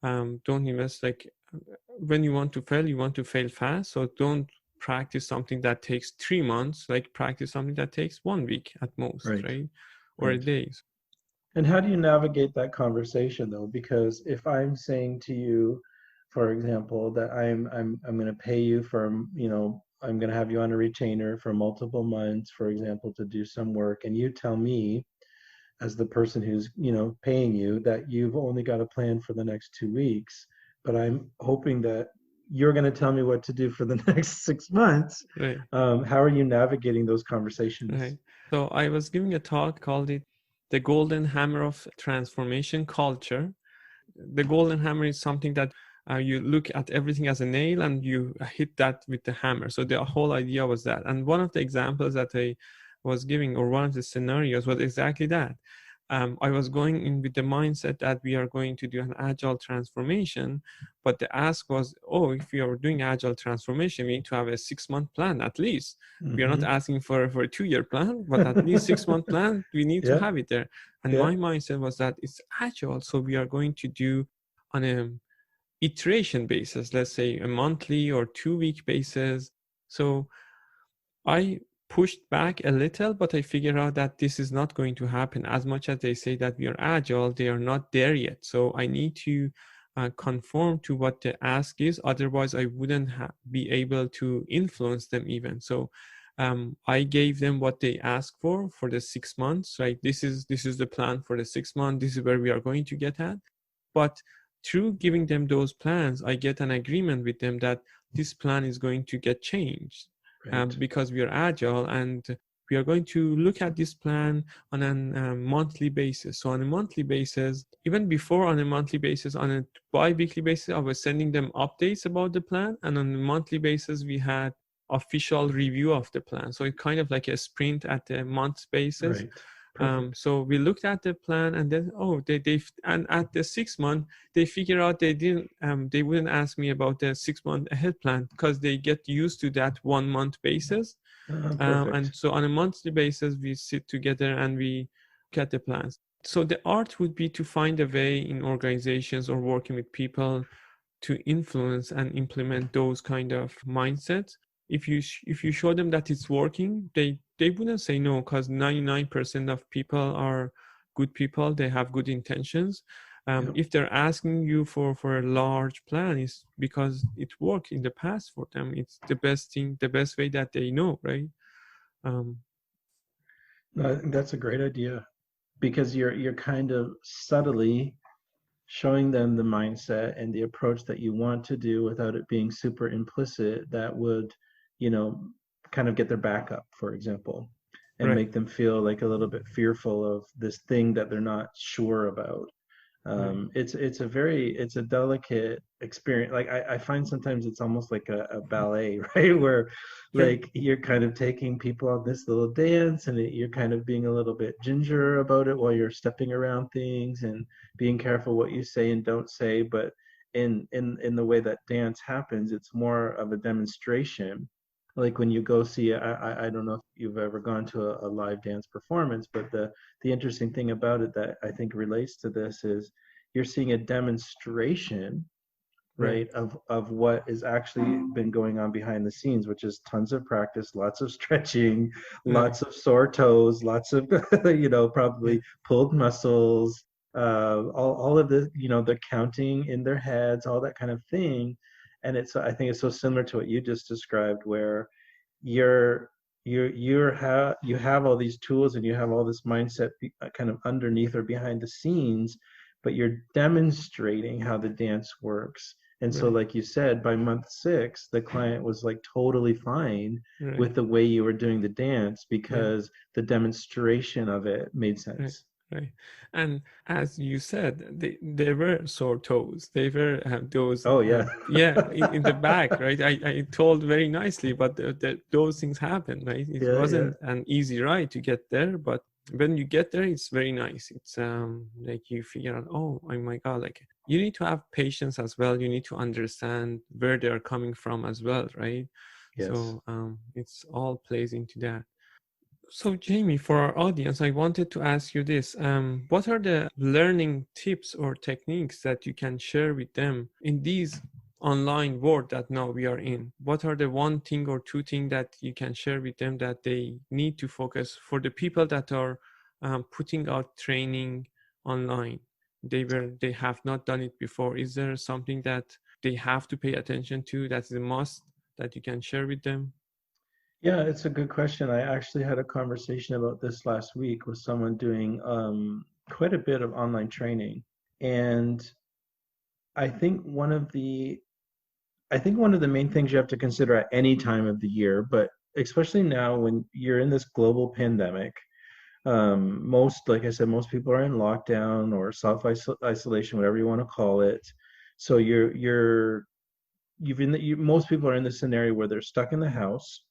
Don't invest like when you want to fail, you want to fail fast. So don't practice something that takes 3 months, like practice something that takes 1 week at most, right, right? Or a right. day. And how do you navigate that conversation though? Because if I'm saying to you, for example, that I'm going to pay you for, I'm going to have you on a retainer for multiple months, for example, to do some work, and you tell me, as the person who's, paying you, that you've only got a plan for the next 2 weeks, but I'm hoping that you're going to tell me what to do for the next 6 months. Right, How are you navigating those conversations? right. So I was giving a talk called it the golden hammer of transformation culture. The golden hammer is something that you look at everything as a nail and you hit that with the hammer. So the whole idea was that. And one of the examples that I was giving, or one of the scenarios, was exactly that. I was going in with the mindset that we are going to do an agile transformation, but the ask was, oh, if we are doing agile transformation, we need to have a 6 month plan at least. We are not Hmm. asking for a 2 year plan, but at least 6 month plan, we need to Yeah, have it there. And yeah, my mindset was that it's agile, so we are going to do on a iteration basis, let's say a monthly or 2 week basis. So I pushed back a little, but I figured out that this is not going to happen. As much as they say that we are agile, they are not there yet. So I need to conform to what the ask is. Otherwise, I wouldn't be able to influence them even. So I gave them what they asked for the 6 months. Right, this is the plan for the 6 months. This is where we are going to get at. But through giving them those plans, I get an agreement with them that this plan is going to get changed right. because we are agile and we are going to look at this plan on a monthly basis. So on a monthly basis, even before on a monthly basis, on a bi-weekly basis, I was sending them updates about the plan. And on a monthly basis, we had official review of the plan. So it's kind of like a sprint at a month basis. Right. Perfect. So we looked at the plan, and then and at the 6 month they figure out they wouldn't ask me about the 6 month ahead plan because they get used to that 1 month basis. Perfect. And so on a monthly basis we sit together and we look at the plans. So the art would be to find a way in organizations or working with people to influence and implement those kind of mindsets. If you show them that it's working, they wouldn't say no, because 99% of people are good people. They have good intentions. Yep. If they're asking you for a large plan, it's because it worked in the past for them. It's the best thing, the best way that they know, right? um, No, I think that's a great idea because you're kind of subtly showing them the mindset and the approach that you want to do without it being super implicit that would, you know, kind of get their back up, for example, and Right, make them feel like a little bit fearful of this thing that they're not sure about. right. It's a very it's a delicate experience. Like I find sometimes it's almost like a ballet, right? Where Sure. like you're kind of taking people on this little dance, and you're kind of being a little bit ginger about it while you're stepping around things and being careful what you say and don't say. But in the way that dance happens, it's more of a demonstration. Like when you go see, I don't know if you've ever gone to a live dance performance, but the interesting thing about it that I think relates to this is you're seeing a demonstration, Right, right, of what is actually been going on behind the scenes, which is tons of practice, lots of stretching, right, lots of sore toes, lots of yeah, probably pulled muscles, all of the the counting in their heads, all that kind of thing. And I think it's so similar to what you just described, where you're you have all these tools and you have all this mindset kind of underneath or behind the scenes, but you're demonstrating how the dance works. And so right, like you said, by month 6 the client was like totally fine right, with the way you were doing the dance yeah. because the demonstration of it made Right, sense. right. And as you said, they were sore toes. They were those, Oh yeah. yeah, in the back, right? I told very nicely, but those things happen, right? It Yeah, yeah, wasn't an easy ride to get there, but when you get there, it's very nice. It's like you figure out, oh my God, like you need to have patience as well. You need to understand where they are coming from as well, right? yes. So it's all plays into that. So, Jamie, for our audience, I wanted to ask you this. What are the learning tips or techniques that you can share with them in these online world that now we are in? What are the one thing or two thing that you can share with them that they need to focus for the people that are putting out training online? They have not done it before. Is there something that they have to pay attention to that is a must that you can share with them? Yeah, it's a good question. I actually had a conversation about this last week with someone doing quite a bit of online training. And I think one of the I think one of the main things you have to consider at any time of the year, but especially now when you're in this global pandemic, most, like I said, most people are in lockdown or self-isolation, whatever you want to call it. So most people are in the scenario where they're stuck in the house.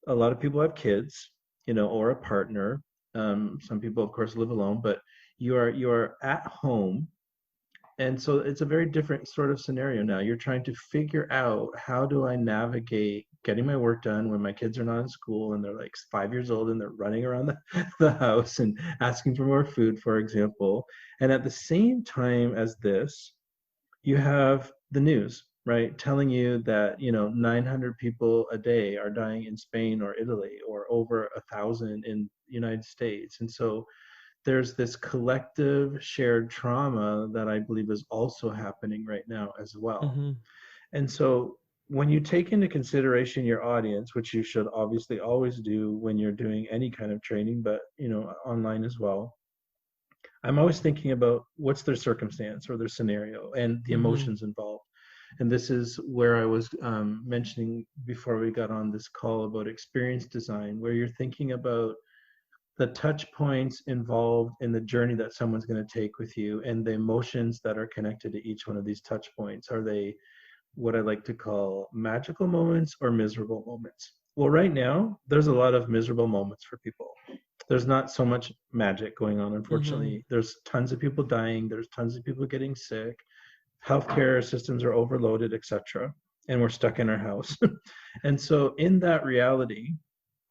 A lot of people have kids, or a partner. Some people, of course, live alone, but you are at home, and so it's a very different sort of scenario now. You're trying to figure out, how do I navigate getting my work done when my kids are not in school and they're like 5 years old and they're running around the house and asking for more food, for example. And at the same time as this, you have the news, right, telling you that 900 people a day are dying in Spain or Italy, or over 1,000 in the United States. And so there's this collective shared trauma that I believe is also happening right now as well. Mm-hmm, And so when you take into consideration your audience, which you should obviously always do when you're doing any kind of training, but online as well, I'm always thinking about what's their circumstance or their scenario and the mm-hmm, emotions involved. And this is where I was mentioning before we got on this call about experience design, where you're thinking about the touch points involved in the journey that someone's going to take with you and the emotions that are connected to each one of these touch points. Are they what I like to call magical moments or miserable moments? Well, right now, there's a lot of miserable moments for people. There's not so much magic going on, mm-hmm. unfortunately. There's tons of people dying, there's tons of people getting sick, healthcare systems are overloaded, etc. And we're stuck in our house. And so, in that reality,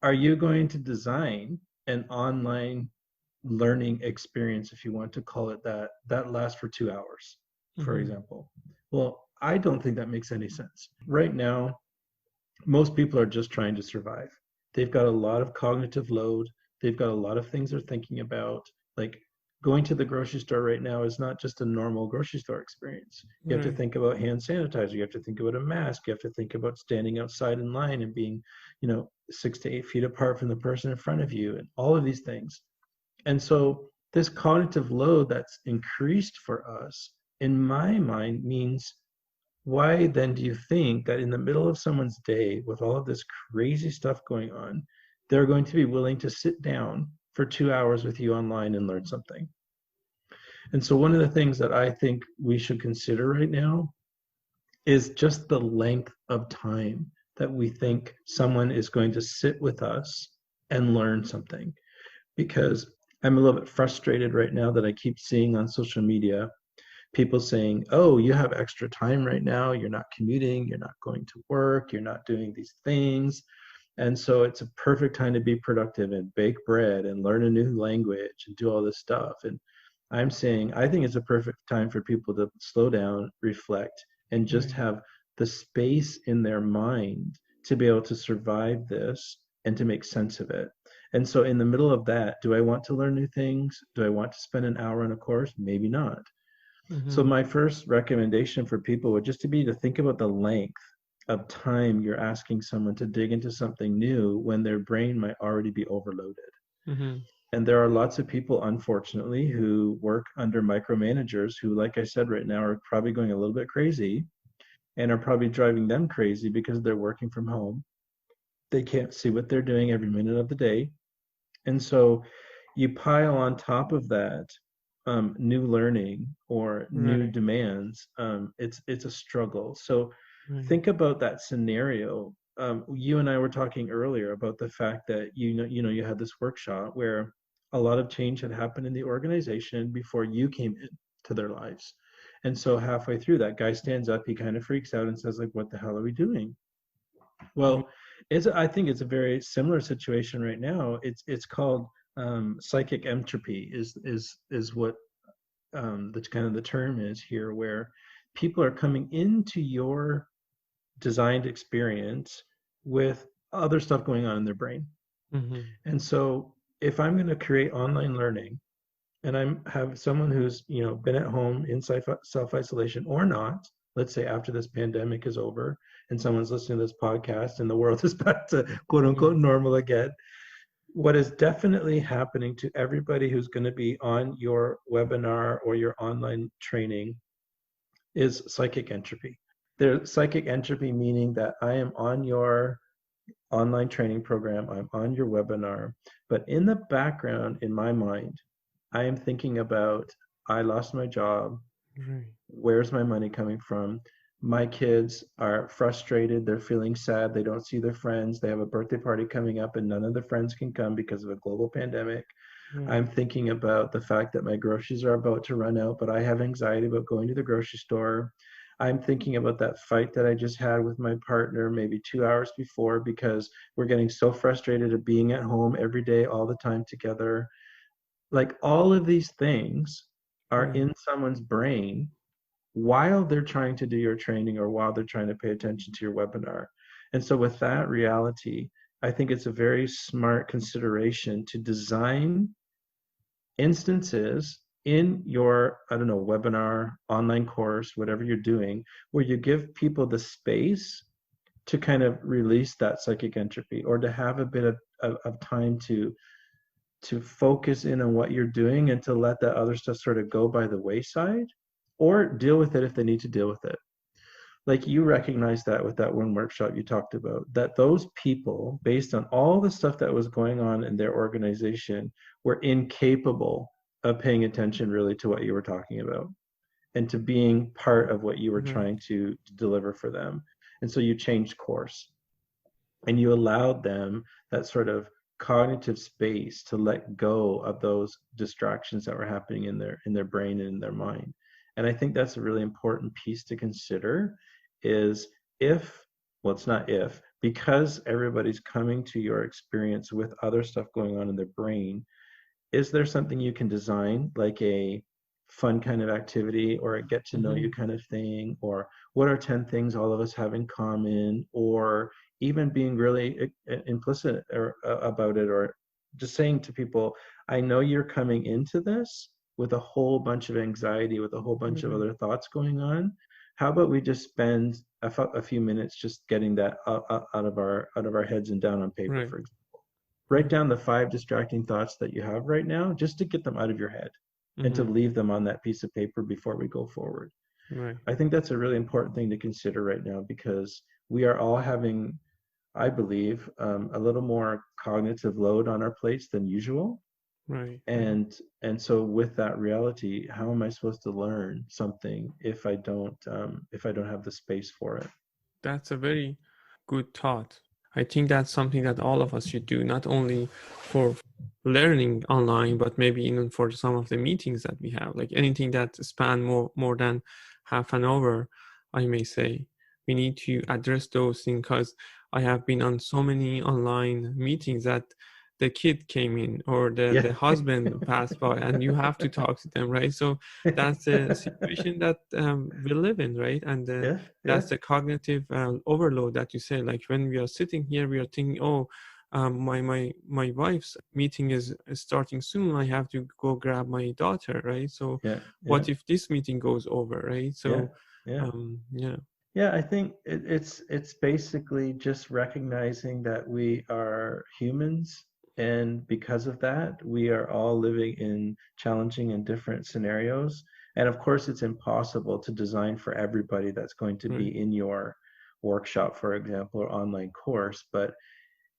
are you going to design an online learning experience, if you want to call it that, that lasts for 2 hours, for Mm-hmm. example? Well, I don't think that makes any sense. Right now, most people are just trying to survive. They've got a lot of cognitive load. They've got a lot of things they're thinking about. Like, going to the grocery store right now is not just a normal grocery store experience. You have to Right. think about hand sanitizer. You have to think about a mask. You have to think about standing outside in line and being, 6 to 8 feet apart from the person in front of you, and all of these things. And so this cognitive load that's increased for us, in my mind, means why then do you think that in the middle of someone's day with all of this crazy stuff going on, they're going to be willing to sit down for 2 hours with you online and learn something? And so one of the things that I think we should consider right now is just the length of time that we think someone is going to sit with us and learn something. Because I'm a little bit frustrated right now that I keep seeing on social media people saying, oh, you have extra time right now. You're not commuting. You're not going to work. You're not doing these things. And so it's a perfect time to be productive and bake bread and learn a new language and do all this stuff. And I'm saying, I think it's a perfect time for people to slow down, reflect, and just Right. have the space in their mind to be able to survive this and to make sense of it. And so, in the middle of that, do I want to learn new things? Do I want to spend an hour on a course? Maybe not. So Mm-hmm. my first recommendation for people would just to be to think about the length of time you're asking someone to dig into something new when their brain might already be overloaded. Mm-hmm. And there are lots of people, unfortunately, who work under micromanagers who, like I said, right now are probably going a little bit crazy and are probably driving them crazy because they're working from home. They can't see what they're doing every minute of the day. And so you pile on top of that new learning or new Right. demands. It's a struggle. So Right. think about that scenario. You and I were talking earlier about the fact that you had this workshop where a lot of change had happened in the organization before you came into their lives. And so halfway through, that guy stands up, he kind of freaks out and says, like, what the hell are we doing? Mm-hmm. Well, I think it's a very similar situation right now. It's called psychic entropy is what the kind of the term is here, where people are coming into your designed experience with other stuff going on in their brain. Mm-hmm. And so if I'm going to create online learning and I'm have someone who's been at home in self isolation or not, let's say after this pandemic is over and someone's listening to this podcast and the world is back to quote unquote Mm-hmm. normal again, what is definitely happening to everybody who's going to be on your webinar or your online training is psychic entropy. There's psychic entropy, meaning that I am on your online training program, I'm on your webinar, but in the background, in my mind, I am thinking about I lost my job. Right. Where's my money coming from? My kids are frustrated. They're feeling sad. They don't see their friends. They have a birthday party coming up and none of the friends can come because of a global pandemic. I'm Right. thinking about the fact that my groceries are about to run out, but I have anxiety about going to the grocery store. I'm thinking about that fight that I just had with my partner maybe 2 hours before because we're getting so frustrated at being at home every day, all the time together. Like all of these things are Right. in someone's brain while they're trying to do your training or while they're trying to pay attention to your webinar. And so, with that reality, I think it's a very smart consideration to design instances in your, I don't know, webinar, online course, whatever you're doing, where you give people the space to kind of release that psychic entropy or to have a bit of time to focus in on what you're doing and to let that other stuff sort of go by the wayside or deal with it if they need to deal with it. Like you recognize that with that one workshop you talked about, that those people, based on all the stuff that was going on in their organization, were incapable of paying attention really to what you were talking about and to being part of what you were Right. trying to deliver for them. And so you changed course and you allowed them that sort of cognitive space to let go of those distractions that were happening in their brain and in their mind. And I think that's a really important piece to consider is if, well, it's not if, because everybody's coming to your experience with other stuff going on in their brain, is there something you can design like a fun kind of activity or a get to know Mm-hmm. you kind of thing, or what are 10 things all of us have in common, or even being really implicit or about it, or just saying to people, I know you're coming into this with a whole bunch of anxiety, with a whole bunch of Right. other thoughts going on. How about we just spend a few minutes just getting that out of our heads and down on paper, Right. for example. Write Right. down the 5 distracting thoughts that you have right now, just to get them out of your head and to Mm-hmm. leave them on that piece of paper before we go forward. Right. I think that's a really important thing to consider right now, because we are all having, I believe, a little more cognitive load on our plates than usual. Right. Right. And so with that reality, how am I supposed to learn something if I don't have the space for it? That's a very good thought. I think that's something that all of us should do, not only for learning online, but maybe even for some of the meetings that we have, like anything that span more than half an hour, I may say. We need to address those things, because I have been on so many online meetings that the kid came in or Yeah. the husband passed by and you have to talk to them, right? So that's the situation that we live in, right? And Yeah, yeah, that's the cognitive overload that you say. Like when we are sitting here, we are thinking, oh, my wife's meeting is starting soon. I have to go grab my daughter, right? So yeah, yeah, what if this meeting goes over, right? yeah, So yeah. yeah. Yeah, I think it's basically just recognizing that we are humans, and because of that, we are all living in challenging and different scenarios. And of course, it's impossible to design for everybody that's going to Right. be in your workshop, for example, or online course. But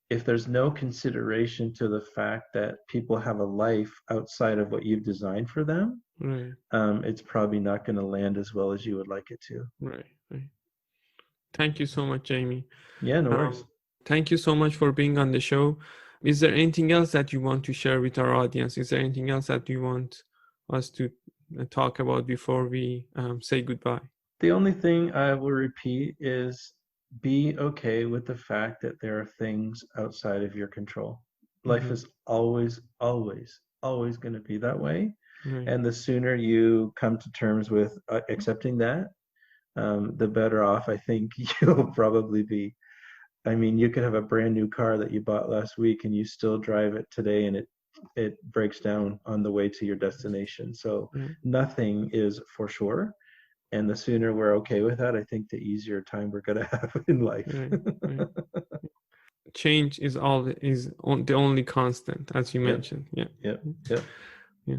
if there's no consideration to the fact that people have a life outside of what you've designed for them, Right. it's probably not going to land as well as you would like it to. Right. Right. Thank you so much, Jamie. Yeah, no worries. um, Thank you so much for being on the show. Is there anything else that you want to share with our audience? Is there anything else that you want us to talk about before we say goodbye? The only thing I will repeat is be okay with the fact that there are things outside of your control. Life Mm-hmm. is always, always, always going to be that way. Right. And the sooner you come to terms with accepting that, the better off I think you'll probably be. I mean, you could have a brand new car that you bought last week and you still drive it today, and it breaks down on the way to your destination. So Right. nothing is for sure, and the sooner we're okay with that, I think the easier time we're going to have in life. Right. Right. Change is the only constant, as you Yep, mentioned. Yeah. yep, yep. Yeah.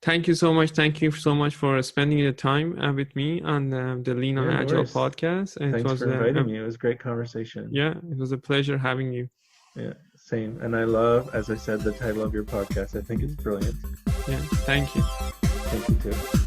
Thank you so much. Thank you so much for spending the time with me on the Lean on Yeah, no Agile worries. podcast. It Thanks was for inviting me. It was a great conversation. yeah, it was a pleasure having you. Yeah, same. And I love, as I said, the title of your podcast. I think it's brilliant. Yeah. Thank you. Thank you too.